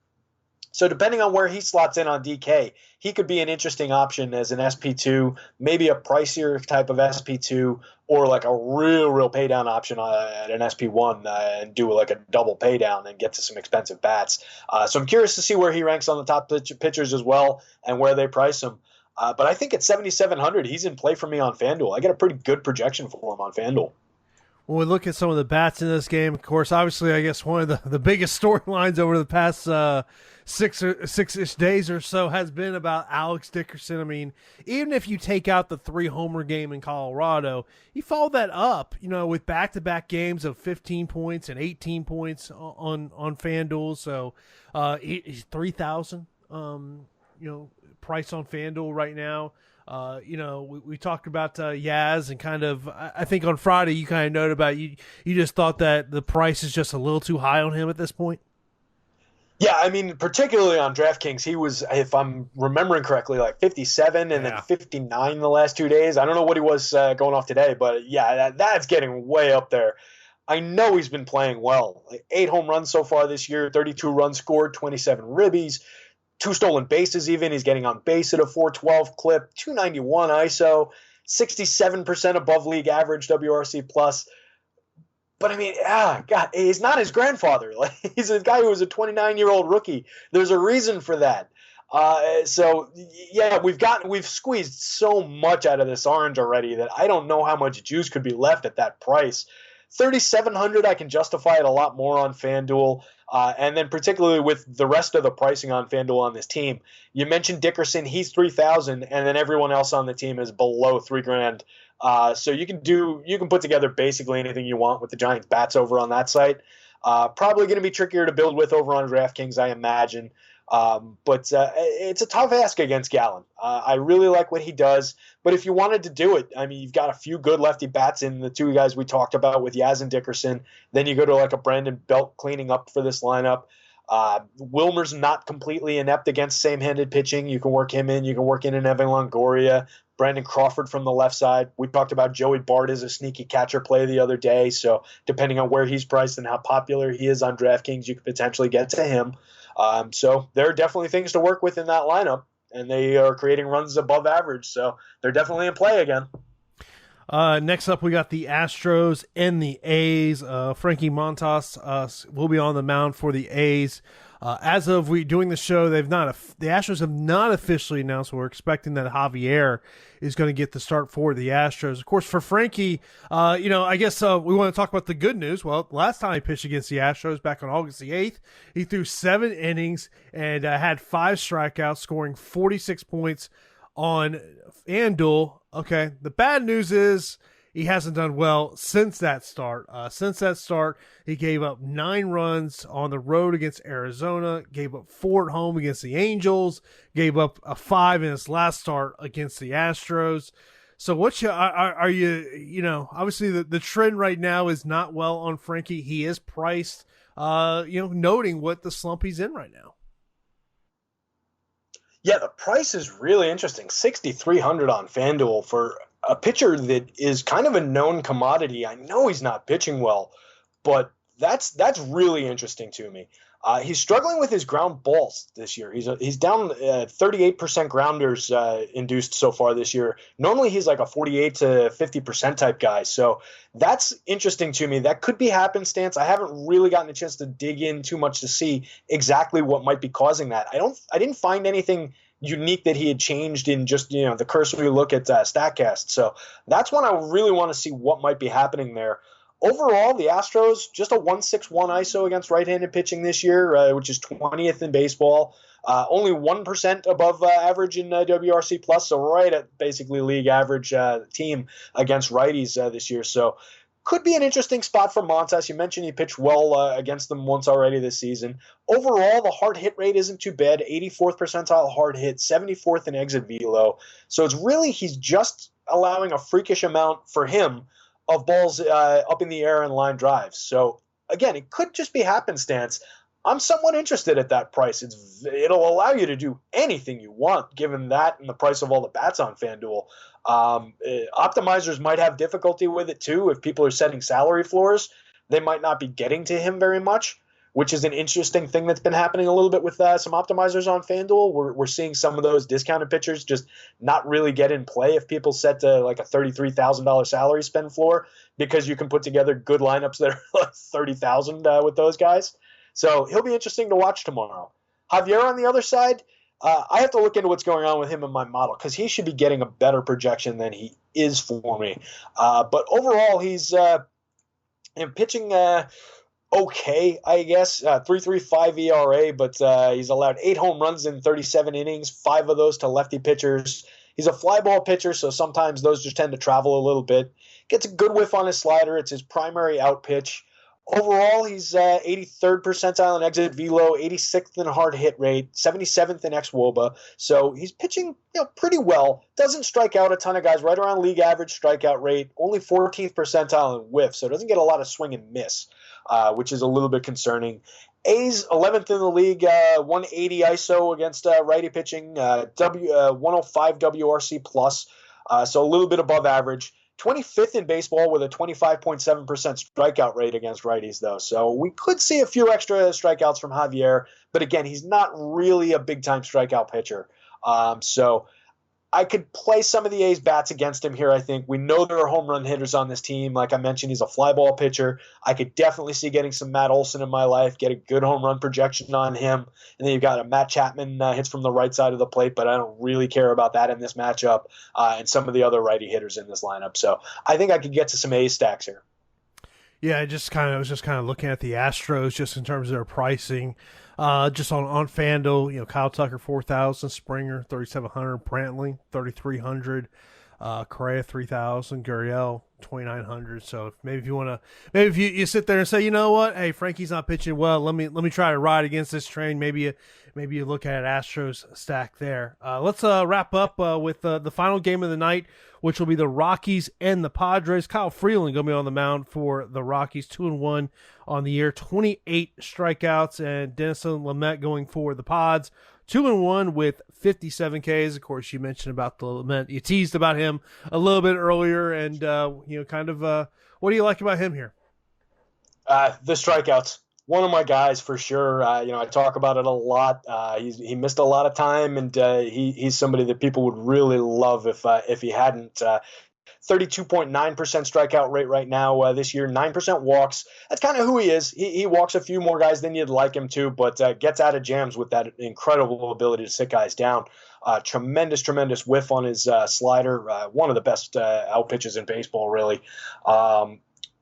So depending on where he slots in on DK, he could be an interesting option as an SP2, maybe a pricier type of SP2, or like a real pay down option at an SP1 and do like a double pay down and get to some expensive bats. So I'm curious to see where he ranks on the top pitchers as well and where they price him. But I think at 7,700, he's in play for me on FanDuel. I get a pretty good projection for him on FanDuel. When we look at some of the bats in this game, of course, obviously, I guess one of the biggest storylines over the past six-ish days or so has been about Alex Dickerson. I mean, even if you take out the 3-homer game in Colorado, he followed that up, with back-to-back games of 15 points and 18 points on FanDuel. So he's 3,000, price on FanDuel right now. We talked about Yaz and kind of, I think on Friday you kind of noted about you just thought that the price is just a little too high on him at this point. Yeah, I mean, particularly on DraftKings, he was, if I'm remembering correctly, like 57 and then 59 the last 2 days. I don't know what he was going off today, but yeah, that's getting way up there. I know he's been playing well. Like 8 home runs so far this year, 32 runs scored, 27 ribbies. 2 stolen bases even. He's getting on base at a 412 clip, 291 ISO, 67% above league average WRC plus. But I mean, God, he's not his grandfather. Like, he's a guy who was a 29-year-old rookie. There's a reason for that. So yeah, we've squeezed so much out of this orange already that I don't know how much juice could be left at that price. 3,700, I can justify it a lot more on FanDuel. And then particularly with the rest of the pricing on FanDuel on this team, you mentioned Dickerson, he's 3,000, and then everyone else on the team is below $3,000. So you can put together basically anything you want with the Giants bats over on that site. Probably going to be trickier to build with over on DraftKings, I imagine. But it's a tough ask against Gallen. I really like what he does, but if you wanted to do it, I mean, you've got a few good lefty bats in the 2 guys we talked about with Yaz and Dickerson. Then you go to like a Brandon Belt cleaning up for this lineup. Wilmer's not completely inept against same-handed pitching. You can work him in. You can work in an Evan Longoria. Brandon Crawford from the left side. We talked about Joey Bart as a sneaky catcher play the other day. So depending on where he's priced and how popular he is on DraftKings, you could potentially get to him. So there are definitely things to work with in that lineup, and they are creating runs above average. So they're definitely in play again. Next up, we got the Astros and the A's. Frankie Montas will be on the mound for the A's. As of we doing the show, the Astros have not officially announced. So we're expecting that Javier is going to get the start for the Astros. Of course, for Frankie, I guess we want to talk about the good news. Well, last time he pitched against the Astros back on August the 8th, he threw 7 innings and had 5 strikeouts, scoring 46 points on FanDuel. Okay, the bad news is he hasn't done well since that start. He gave up 9 runs on the road against Arizona, gave up 4 at home against the Angels, gave up a 5 in his last start against the Astros. So are you obviously the trend right now is not well on Frankie. He is priced, noting what the slump he's in right now. Yeah, the price is really interesting. 6,300 on FanDuel for a pitcher that is kind of a known commodity. I know he's not pitching well, but that's really interesting to me. He's struggling with his ground balls this year. He's down 38% grounders induced so far this year. Normally he's like a 48 to 50% type guy. So that's interesting to me. That could be happenstance. I haven't really gotten a chance to dig in too much to see exactly what might be causing that. I didn't find anything unique that he had changed in just the cursory look at StatCast. So that's when I really want to see what might be happening there. Overall, the Astros, just a 1.61 ISO against right-handed pitching this year, which is 20th in baseball. Only 1% above average in WRC+, so right at basically league average team against righties this year. So could be an interesting spot for Montas. You mentioned he pitched well against them once already this season. Overall, the hard hit rate isn't too bad. 84th percentile hard hit, 74th in exit velo. So it's really he's just allowing a freakish amount for him of balls up in the air and line drives. So again, it could just be happenstance. I'm somewhat interested at that price. It'll allow you to do anything you want, given that and the price of all the bats on FanDuel. Optimizers might have difficulty with it too. If people are setting salary floors, they might not be getting to him very much, which is an interesting thing that's been happening a little bit with some optimizers on FanDuel. We're seeing some of those discounted pitchers just not really get in play if people set to like a $33,000 salary spend floor, because you can put together good lineups that are like $30,000 with those guys. So he'll be interesting to watch tomorrow. Javier on the other side, I have to look into what's going on with him in my model, because he should be getting a better projection than he is for me. But overall, he's pitching okay, I guess. 3.35 ERA, but he's allowed 8 home runs in 37 innings, 5 of those to lefty pitchers. He's a fly ball pitcher, so sometimes those just tend to travel a little bit. Gets a good whiff on his slider. It's his primary out pitch. Overall, he's 83rd percentile in exit velo, 86th in hard hit rate, 77th in xwOBA. So he's pitching pretty well. Doesn't strike out a ton of guys, right around league average strikeout rate. Only 14th percentile in whiff, so doesn't get a lot of swing and miss, which is a little bit concerning. A's 11th in the league, 180 ISO against righty pitching, 105 WRC plus, so a little bit above average. 25th in baseball with a 25.7% strikeout rate against righties, though. So we could see a few extra strikeouts from Javier, but again, he's not really a big-time strikeout pitcher. So I could play some of the A's bats against him here, I think. We know there are home run hitters on this team. Like I mentioned, he's a fly ball pitcher. I could definitely see getting some Matt Olson in my life, get a good home run projection on him. And then you've got a Matt Chapman hits from the right side of the plate, but I don't really care about that in this matchup, and some of the other righty hitters in this lineup. So I think I could get to some A's stacks here. Yeah, I was just kind of looking at the Astros just in terms of their pricing. Just on FanDuel, Kyle Tucker 4,000, Springer 3,700, Brantley 3,300, Correa 3,000, Gurriel 2,900. So if you sit there and say, you know what, hey, Frankie's not pitching well, let me try to ride against this train. Maybe you look at Astros stack there. Let's wrap up with the final game of the night, which will be the Rockies and the Padres. Kyle Freeland going to be on the mound for the Rockies, 2-1 on the year, 28 strikeouts, and Denison Lumet going for the Pods, 2-1 with 57 Ks. Of course, you mentioned about the Lumet. You teased about him a little bit earlier, and what do you like about him here? The strikeouts. one of my guys for sure. I talk about it a lot. He missed a lot of time, and he's somebody that people would really love if he hadn't. 32.9% strikeout rate right now this year, 9% walks. That's kind of who he is. He walks a few more guys than you'd like him to, but gets out of jams with that incredible ability to sit guys down. Tremendous whiff on his slider. One of the best out pitches in baseball, really.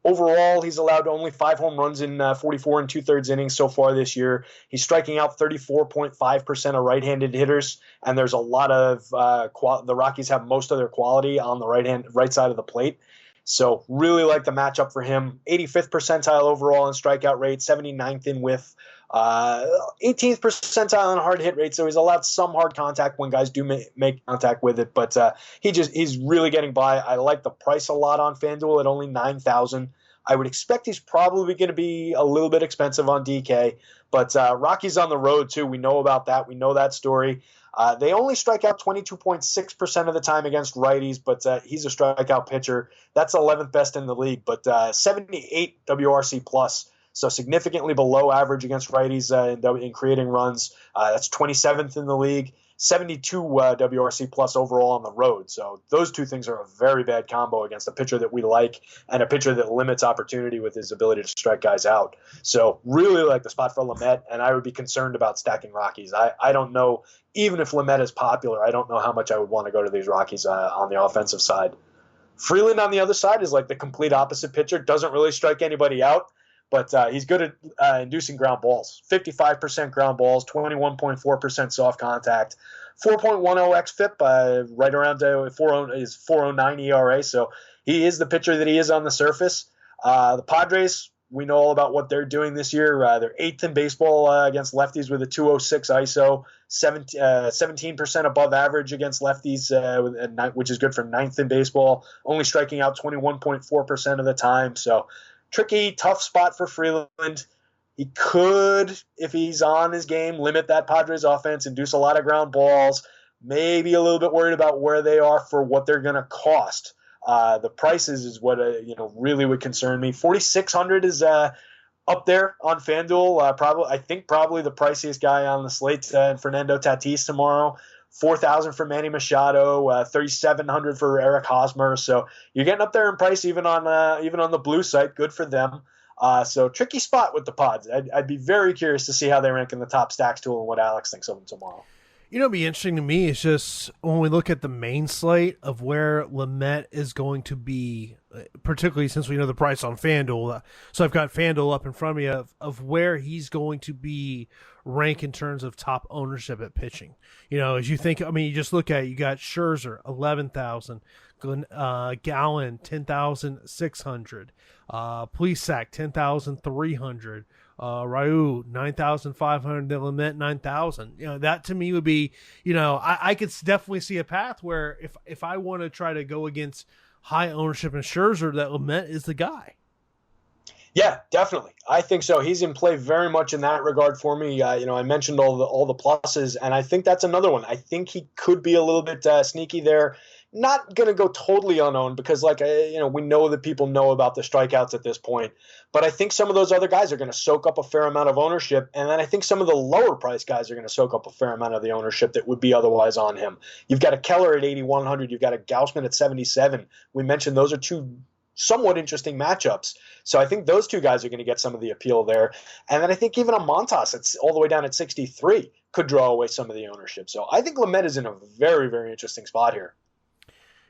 Overall, he's allowed only 5 home runs in 44 and 2/3 innings so far this year. He's striking out 34.5% of right-handed hitters, and there's a lot of the Rockies have most of their quality on the right side of the plate. So really like the matchup for him. 85th percentile overall in strikeout rate, 79th in whiff, 18th percentile in hard hit rate. So he's allowed some hard contact when guys do make contact with it, but he's really getting by. I like the price a lot on FanDuel at only $9,000. I would expect he's probably going to be a little bit expensive on DK, but Rockies on the road too. We know about that. We know that story. They only strike out 22.6% of the time against righties, but he's a strikeout pitcher. That's 11th best in the league, but 78 WRC plus, so significantly below average against righties in creating runs. That's 27th in the league. 72 WRC plus overall on the road. So those two things are a very bad combo against a pitcher that we like and a pitcher that limits opportunity with his ability to strike guys out. So really like the spot for Lumet, and I would be concerned about stacking Rockies. I don't know, even if Lumet is popular, I don't know how much I would want to go to these Rockies on the offensive side. Freeland on the other side is like the complete opposite pitcher, doesn't really strike anybody out, but he's good at inducing ground balls. 55% ground balls, 21.4% soft contact, 4.10 xFIP, right around his 4.09 ERA. So he is the pitcher that he is on the surface. The Padres, we know all about what they're doing this year. They're 8th in baseball against lefties with a 206 ISO, 17% above average against lefties, which is good for 9th in baseball, only striking out 21.4% of the time. So tricky, tough spot for Freeland. He could, if he's on his game, limit that Padres offense, induce a lot of ground balls, maybe a little bit worried about where they are for what they're going to cost. The prices is what really would concern me. 4,600 is up there on FanDuel. Probably the priciest guy on the slate, Fernando Tatis tomorrow. 4,000 for Manny Machado, 3,700 for Eric Hosmer. So you're getting up there in price even on the blue site. Good for them. So tricky spot with the Pods. I'd be very curious to see how they rank in the top stacks tool and what Alex thinks of them tomorrow. It'd be interesting to me is just when we look at the main slate of where Lumet is going to be, particularly since we know the price on FanDuel. So I've got FanDuel up in front of me of where he's going to be ranked in terms of top ownership at pitching. As you think, you just look at it, you got Scherzer, 11,000, Gallen, 10,600, Plesac, 10,300, Ryu, 9,500, then Lumet, 9,000. That to me would be, I could definitely see a path where if I want to try to go against high ownership in Scherzer, that Lumet is the guy. Yeah, definitely. I think so. He's in play very much in that regard for me. I mentioned all the pluses, and I think that's another one. I think he could be a little bit sneaky there. Not going to go totally unowned because, we know that people know about the strikeouts at this point. But I think some of those other guys are going to soak up a fair amount of ownership. And then I think some of the lower price guys are going to soak up a fair amount of the ownership that would be otherwise on him. You've got a Keller at 8,100. You've got a Gausman at 77. We mentioned those are two somewhat interesting matchups. So I think those two guys are going to get some of the appeal there. And then I think even a Montas, it's all the way down at 63, could draw away some of the ownership. So I think Lumet is in a very, very interesting spot here.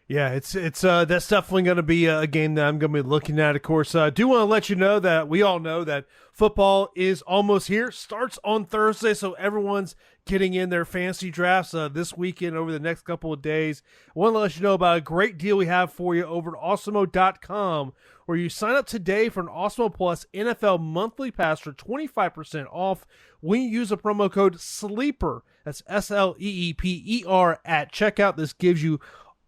Yeah, it's that's definitely going to be a game that I'm going to be looking at. Of course, I do want to let you know that we all know that football is almost here. Starts on Thursday, so everyone's getting in their fantasy drafts this weekend over the next couple of days. I want to let you know about a great deal we have for you over at Awesemo.com, where you sign up today for an Awesemo Plus NFL monthly pass for 25% off when you use the promo code SLEEPER. That's SLEEPER at checkout. This gives you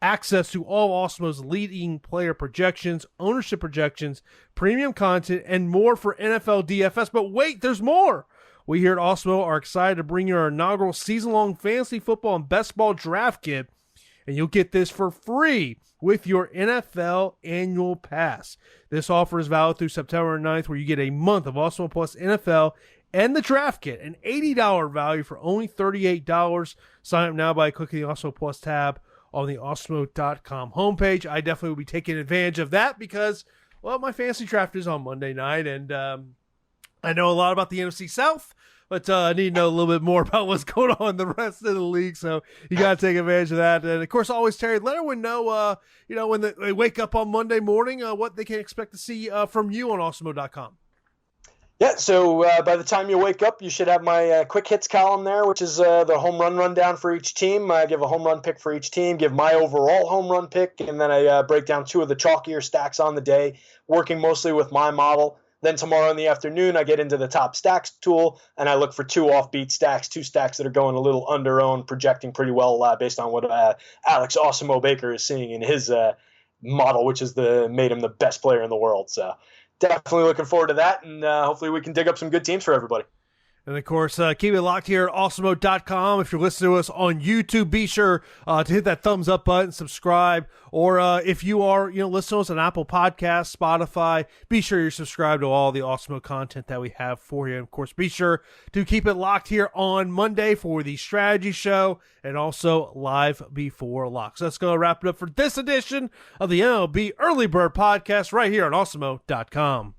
access to all Awesemo's leading player projections, ownership projections, premium content, and more for NFL DFS. But wait, there's more! We here at Awesemo are excited to bring you our inaugural season-long fantasy football and best ball draft kit. and you'll get this for free with your NFL annual pass. This offer is valid through September 9th, where you get a month of Awesemo Plus NFL and the draft kit, an $80 value for only $38. Sign up now by clicking the Awesemo Plus tab on the Awesemo.com homepage. I definitely will be taking advantage of that because, well, my fantasy draft is on Monday night, and I know a lot about the NFC South, but I need to know a little bit more about what's going on in the rest of the league, so you got to take advantage of that. And, of course, always, Terry, let everyone know, when they wake up on Monday morning, what they can expect to see from you on Awesemo.com. Yeah, so by the time you wake up, you should have my quick hits column there, which is the home run rundown for each team. I give a home run pick for each team, give my overall home run pick, and then I break down 2 of the chalkier stacks on the day, working mostly with my model. Then tomorrow in the afternoon, I get into the top stacks tool, and I look for 2 offbeat stacks, 2 stacks that are going a little under-owned, projecting pretty well based on what Alex Awesemo Baker is seeing in his model, which is made him the best player in the world. So definitely looking forward to that, and hopefully we can dig up some good teams for everybody. And, of course, keep it locked here at Awesemo.com. If you're listening to us on YouTube, be sure to hit that thumbs up button, subscribe. Or if you are listening to us on Apple Podcasts, Spotify, be sure you're subscribed to all the Awesemo content that we have for you. And, of course, be sure to keep it locked here on Monday for the strategy show and also live before lock. So that's going to wrap it up for this edition of the MLB Early Bird Podcast right here on Awesemo.com.